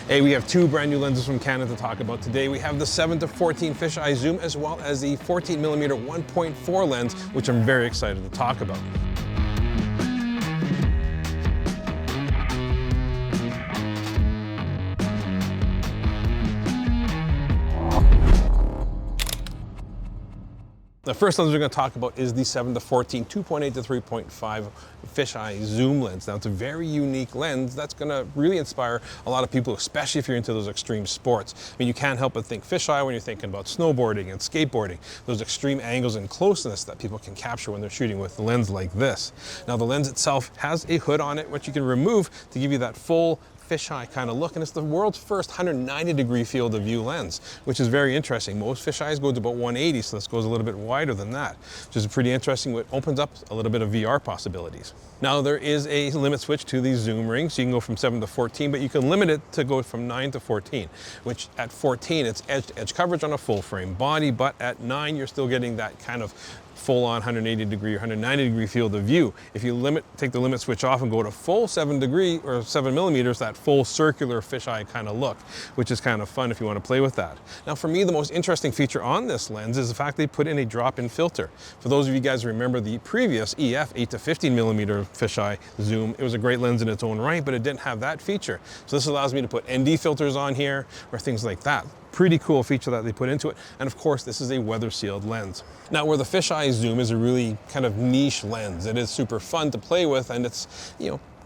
Hey, we have two brand new lenses from Canon to talk about today. We have the 7-14 fisheye zoom as well as the 14mm 1.4 lens, which I'm very excited to talk about. The first lens we're going to talk about is the 7-14 2.8 to 3.5 fisheye zoom lens. Now, it's a very unique lens that's going to really inspire a lot of people, especially if you're into those extreme sports. I mean, you can't help but think fisheye when you're thinking about snowboarding and skateboarding, those extreme angles and closeness that people can capture when they're shooting with a lens like this. Now, the lens itself has a hood on it, which you can remove to give you that full fisheye kind of look, and it's the world's first 190-degree field of view lens, which is very interesting. Most fisheyes go to about 180, so this goes a little bit wider than that, which is pretty interesting. It opens up a little bit of VR possibilities. Now, there is a limit switch to these zoom rings, so you can go from 7 to 14, but you can limit it to go from 9 to 14, which at 14, it's edge-to-edge coverage on a full frame body, but at 9, you're still getting that kind of full-on 180-degree or 190-degree field of view. If you take the limit switch off and go to full 7-degree or 7mm, that full circular fisheye kind of look, which is kind of fun if you want to play with that. Now, for me, the most interesting feature on this lens is the fact they put in a drop-in filter. For those of you guys who remember the previous EF 8 to 15mm fisheye zoom, it was a great lens in its own right, but it didn't have that feature. So this allows me to put ND filters on here or things like that. Pretty cool feature that they put into it. And of course, this is a weather sealed lens. Now, where the fisheye zoom is a really kind of niche lens, it is super fun to play with, and it's,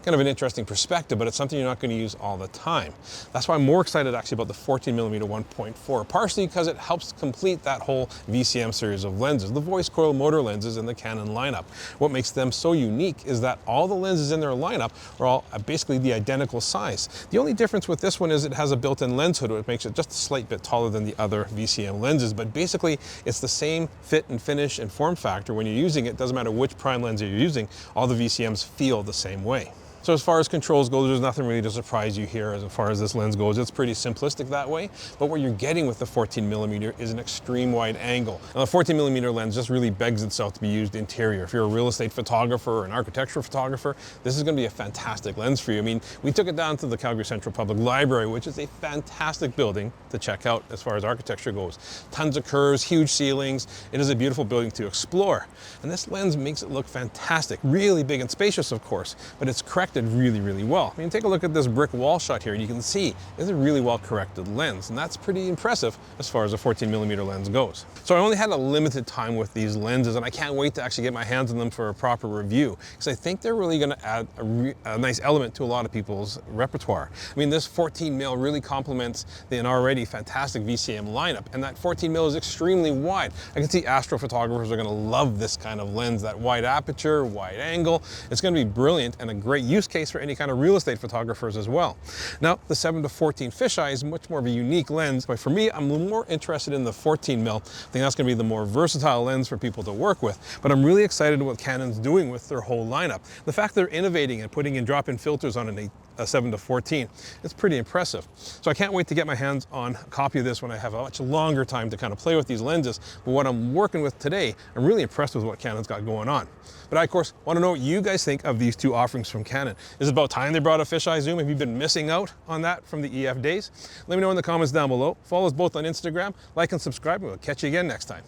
kind of an interesting perspective, but it's something you're not going to use all the time. That's why I'm more excited actually about the 14mm 1.4, partially because it helps complete that whole VCM series of lenses, the voice coil motor lenses in the Canon lineup. What makes them so unique is that all the lenses in their lineup are all basically the identical size. The only difference with this one is it has a built-in lens hood, which makes it just a slight bit taller than the other VCM lenses, but basically it's the same fit and finish and form factor when you're using it. Doesn't matter which prime lens you're using, all the VCMs feel the same way. So as far as controls go, there's nothing really to surprise you here as far as this lens goes. It's pretty simplistic that way, but what you're getting with the 14mm is an extreme wide angle. Now, the 14mm lens just really begs itself to be used interior. If you're a real estate photographer or an architectural photographer, this is going to be a fantastic lens for you. I mean, we took it down to the Calgary Central Public Library, which is a fantastic building to check out as far as architecture goes. Tons of curves, huge ceilings. It is a beautiful building to explore. And this lens makes it look fantastic, really big and spacious, of course, but it's corrected really, really well. I mean, take a look at this brick wall shot here, and you can see it's a really well corrected lens, and that's pretty impressive as far as a 14mm lens goes. So I only had a limited time with these lenses, and I can't wait to actually get my hands on them for a proper review, because I think they're really going to add a nice element to a lot of people's repertoire. I mean, this 14mm really complements an already fantastic VCM lineup, and that 14mm is extremely wide. I can see astrophotographers are going to love this kind of lens, that wide aperture, wide angle. It's going to be brilliant and a great use case for any kind of real estate photographers as well. Now, the 7-14 fisheye is much more of a unique lens, but for me, I'm more interested in the 14mm. I think that's going to be the more versatile lens for people to work with, but I'm really excited what Canon's doing with their whole lineup. The fact they're innovating and putting in drop-in filters on a 7-14, it's pretty impressive. So I can't wait to get my hands on a copy of this when I have a much longer time to kind of play with these lenses. But what I'm working with today, I'm really impressed with what Canon's got going on. But I, of course, want to know what you guys think of these two offerings from Canon. Is it about time they brought a fisheye zoom? Have you been missing out on that from the EF days? Let me know in the comments down below. Follow us both on Instagram, like and subscribe, and we'll catch you again next time.